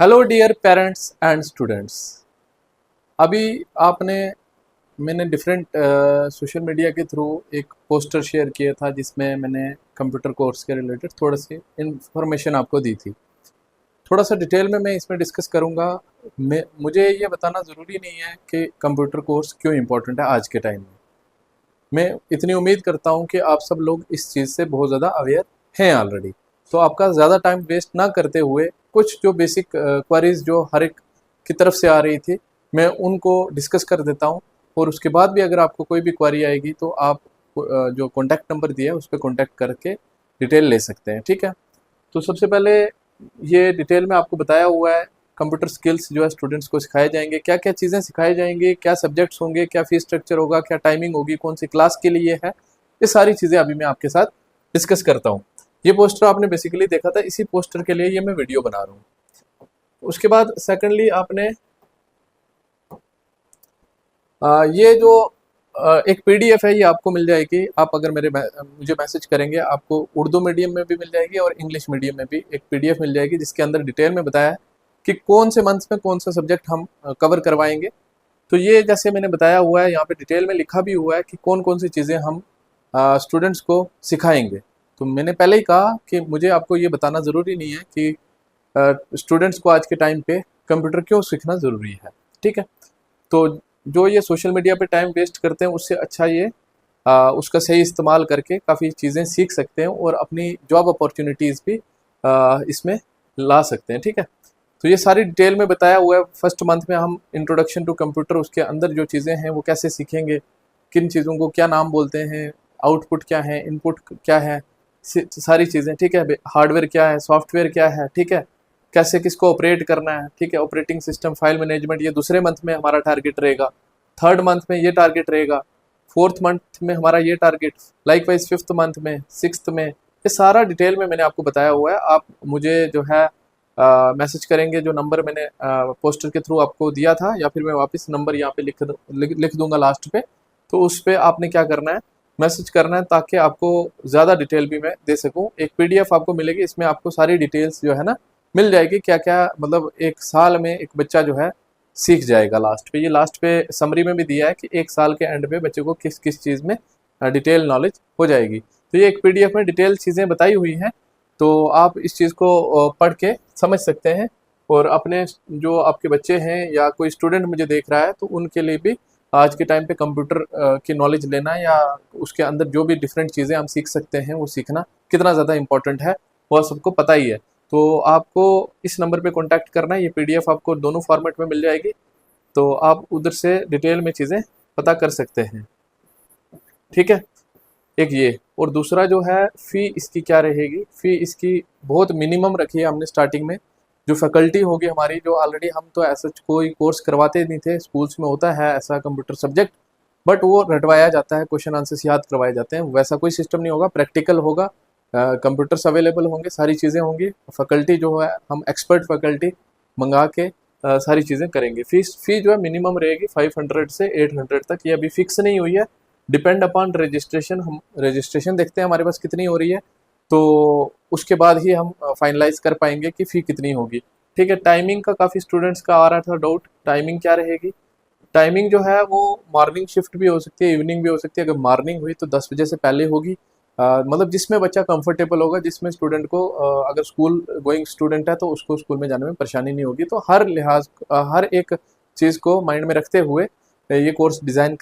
Hello dear parents and students. अभी आपने मैंने डिफरेंट सोशल मीडिया के थ्रू एक पोस्टर शेयर किया था जिसमें मैंने कंप्यूटर कोर्स के रिलेटेड थोड़ी सी इंफॉर्मेशन आपको दी थी। थोड़ा सा डिटेल में मैं इसमें डिस्कस करूँगा। मुझे ये बताना ज़रूरी नहीं है कि कंप्यूटर कोर्स क्यों इम्पोर्टेंट है आज के टाइम में। मैं इतनी उम्मीद करता हूँ कि आप सब लोग इस चीज़ से बहुत ज़्यादा अवेयर हैं ऑलरेडी। तो आपका ज़्यादा टाइम वेस्ट ना करते हुए कुछ जो बेसिक क्वेरीज जो हर एक की तरफ से आ रही थी मैं उनको डिस्कस कर देता हूँ, और उसके बाद भी अगर आपको कोई भी क्वेरी आएगी तो आप जो कॉन्टैक्ट नंबर दिया है उस पर कॉन्टैक्ट करके डिटेल ले सकते हैं। ठीक है, तो सबसे पहले ये डिटेल में आपको बताया हुआ है कंप्यूटर स्किल्स जो है स्टूडेंट्स को सिखाए जाएंगे, क्या क्या चीज़ें सिखाई जाएंगी, क्या सब्जेक्ट्स होंगे, क्या फीस स्ट्रक्चर होगा, क्या टाइमिंग होगी, कौन सी क्लास के लिए है। ये सारी चीज़ें अभी मैं आपके साथ डिस्कस करता हूँ। ये पोस्टर आपने बेसिकली देखा था, इसी पोस्टर के लिए ये मैं वीडियो बना रहा हूँ। उसके बाद सेकेंडली आपने ये जो एक पीडीएफ है ये आपको मिल जाएगी। आप अगर मुझे मैसेज करेंगे आपको उर्दू मीडियम में भी मिल जाएगी और इंग्लिश मीडियम में भी एक पीडीएफ मिल जाएगी जिसके अंदर डिटेल में बताया है कि कौन से मंथ्स में कौन सा सब्जेक्ट हम कवर करवाएंगे। तो ये जैसे मैंने बताया हुआ है यहाँ पे डिटेल में लिखा भी हुआ है कि कौन कौन सी चीज़ें हम स्टूडेंट्स को सिखाएंगे। तो मैंने पहले ही कहा कि मुझे आपको ये बताना ज़रूरी नहीं है कि स्टूडेंट्स को आज के टाइम पे कंप्यूटर क्यों सीखना ज़रूरी है। ठीक है, तो जो ये सोशल मीडिया पे टाइम वेस्ट करते हैं उससे अच्छा ये उसका सही इस्तेमाल करके काफ़ी चीज़ें सीख सकते हैं और अपनी जॉब अपॉर्चुनिटीज़ भी इसमें ला सकते हैं। ठीक है, तो ये सारी डिटेल में बताया हुआ है। फर्स्ट मंथ में हम इंट्रोडक्शन टू कंप्यूटर, उसके अंदर जो चीज़ें हैं वो कैसे सीखेंगे, किन चीज़ों को क्या नाम बोलते हैं, आउटपुट क्या है, इनपुट क्या है, सारी चीज़ें। ठीक है, हार्डवेयर क्या है, सॉफ्टवेयर क्या है, ठीक है, कैसे किसको ऑपरेट करना है। ठीक है, ऑपरेटिंग सिस्टम, फाइल मैनेजमेंट, ये दूसरे मंथ में हमारा टारगेट रहेगा। थर्ड मंथ में ये टारगेट रहेगा। फोर्थ मंथ में हमारा ये टारगेट, लाइकवाइज फिफ्थ मंथ में, सिक्स्थ में। ये सारा डिटेल में मैंने आपको बताया हुआ है। आप मुझे जो है मैसेज करेंगे जो नंबर मैंने पोस्टर के थ्रू आपको दिया था, या फिर मैं वापस नंबर यहाँ पे लिख दूंगा लास्ट पे। तो उस पर आपने क्या करना है, मैसेज करना है ताकि आपको ज़्यादा डिटेल भी मैं दे सकूं। एक पीडीएफ आपको मिलेगी, इसमें आपको सारी डिटेल्स जो है ना मिल जाएगी, क्या क्या मतलब एक साल में एक बच्चा जो है सीख जाएगा। लास्ट पे ये लास्ट पे समरी में भी दिया है कि एक साल के एंड पे बच्चे को किस किस चीज़ में डिटेल नॉलेज हो जाएगी। तो ये एक पीडीएफ में डिटेल चीज़ें बताई हुई हैं, तो आप इस चीज़ को पढ़ के समझ सकते हैं। और अपने जो आपके बच्चे हैं या कोई स्टूडेंट मुझे देख रहा है तो उनके लिए भी आज के टाइम पे कंप्यूटर की नॉलेज लेना या उसके अंदर जो भी डिफरेंट चीज़ें हम सीख सकते हैं वो सीखना कितना ज़्यादा इंपॉर्टेंट है वह सबको पता ही है। तो आपको इस नंबर पे कांटेक्ट करना है, ये पीडीएफ आपको दोनों फॉर्मेट में मिल जाएगी, तो आप उधर से डिटेल में चीज़ें पता कर सकते हैं। ठीक है, एक ये, और दूसरा जो है फ़ी इसकी क्या रहेगी। फ़ी इसकी बहुत मिनिमम रखी है हमने स्टार्टिंग में। जो फैकल्टी होगी हमारी, जो ऑलरेडी हम तो ऐसा कोई कोर्स करवाते नहीं थे, स्कूल्स में होता है ऐसा कंप्यूटर सब्जेक्ट, बट वो रटवाया जाता है, क्वेश्चन आंसर्स याद करवाए जाते हैं। वैसा कोई सिस्टम नहीं होगा, प्रैक्टिकल होगा, कंप्यूटर्स अवेलेबल होंगे, सारी चीज़ें होंगी। फैकल्टी जो है हम एक्सपर्ट फैकल्टी मंगा के सारी चीज़ें करेंगे। फ़ी जो है मिनिमम रहेगी 500 से 800 तक, ये अभी फिक्स नहीं हुई है, डिपेंड अपॉन रजिस्ट्रेशन। हम रजिस्ट्रेशन देखते हैं हमारे पास कितनी हो रही है, तो उसके बाद ही हम फाइनलाइज कर पाएंगे कि फ़ी कितनी होगी। ठीक है, टाइमिंग का काफ़ी स्टूडेंट्स का आ रहा था डाउट, टाइमिंग क्या रहेगी। टाइमिंग जो है वो मॉर्निंग शिफ्ट भी हो सकती है, इवनिंग भी हो सकती है। अगर मॉर्निंग हुई तो 10 बजे से पहले होगी, मतलब जिसमें बच्चा कंफर्टेबल होगा, जिसमें स्टूडेंट को अगर स्कूल गोइंग स्टूडेंट है तो उसको स्कूल में जाने में परेशानी नहीं होगी। तो हर लिहाज हर एक चीज़ को माइंड में रखते हुए ये कोर्स डिज़ाइन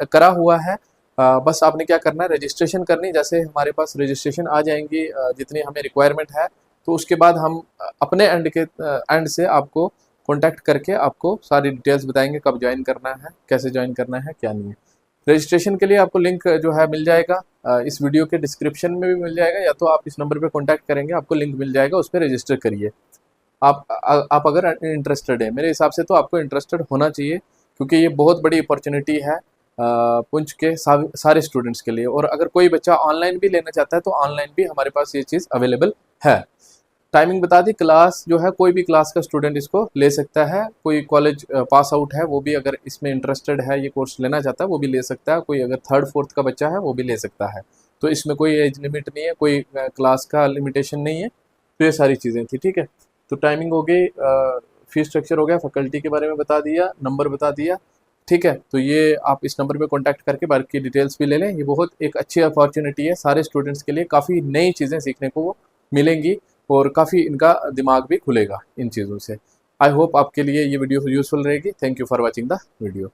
करा हुआ है। बस आपने क्या करना है, रजिस्ट्रेशन करनी। जैसे हमारे पास रजिस्ट्रेशन आ जाएंगी जितनी हमें रिक्वायरमेंट है, तो उसके बाद हम अपने एंड से आपको कॉन्टैक्ट करके आपको सारी डिटेल्स बताएंगे, कब ज्वाइन करना है, कैसे ज्वाइन करना है, क्या नहीं है। रजिस्ट्रेशन के लिए आपको लिंक जो है मिल जाएगा, इस वीडियो के डिस्क्रिप्शन में भी मिल जाएगा, या तो आप इस नंबर पे कांटेक्ट करेंगे आपको लिंक मिल जाएगा, उस पर रजिस्टर करिए। आप अगर इंटरेस्टेड है, मेरे हिसाब से तो आपको इंटरेस्टेड होना चाहिए, क्योंकि ये बहुत बड़ी अपॉर्चुनिटी है पुंछ के सारे स्टूडेंट्स के लिए। और अगर कोई बच्चा ऑनलाइन भी लेना चाहता है तो ऑनलाइन भी हमारे पास ये चीज़ अवेलेबल है। टाइमिंग बता दी, क्लास जो है कोई भी क्लास का स्टूडेंट इसको ले सकता है। कोई कॉलेज पास आउट है वो भी अगर इसमें इंटरेस्टेड है, ये कोर्स लेना चाहता है, वो भी ले सकता है। कोई अगर थर्ड फोर्थ का बच्चा है वो भी ले सकता है। तो इसमें कोई एज लिमिट नहीं है, कोई क्लास का लिमिटेशन नहीं है। तो ये सारी चीज़ें थी। ठीक है, तो टाइमिंग हो गई, फीस स्ट्रक्चर हो गया, फैकल्टी के बारे में बता दिया, नंबर बता दिया। ठीक है, तो ये आप इस नंबर पे कांटेक्ट करके बाकी डिटेल्स भी ले लें। ये बहुत एक अच्छी अपॉर्चुनिटी है सारे स्टूडेंट्स के लिए, काफ़ी नई चीज़ें सीखने को मिलेंगी और काफ़ी इनका दिमाग भी खुलेगा इन चीज़ों से। आई होप आपके लिए ये वीडियो यूजफुल रहेगी। Thank you for watching the video.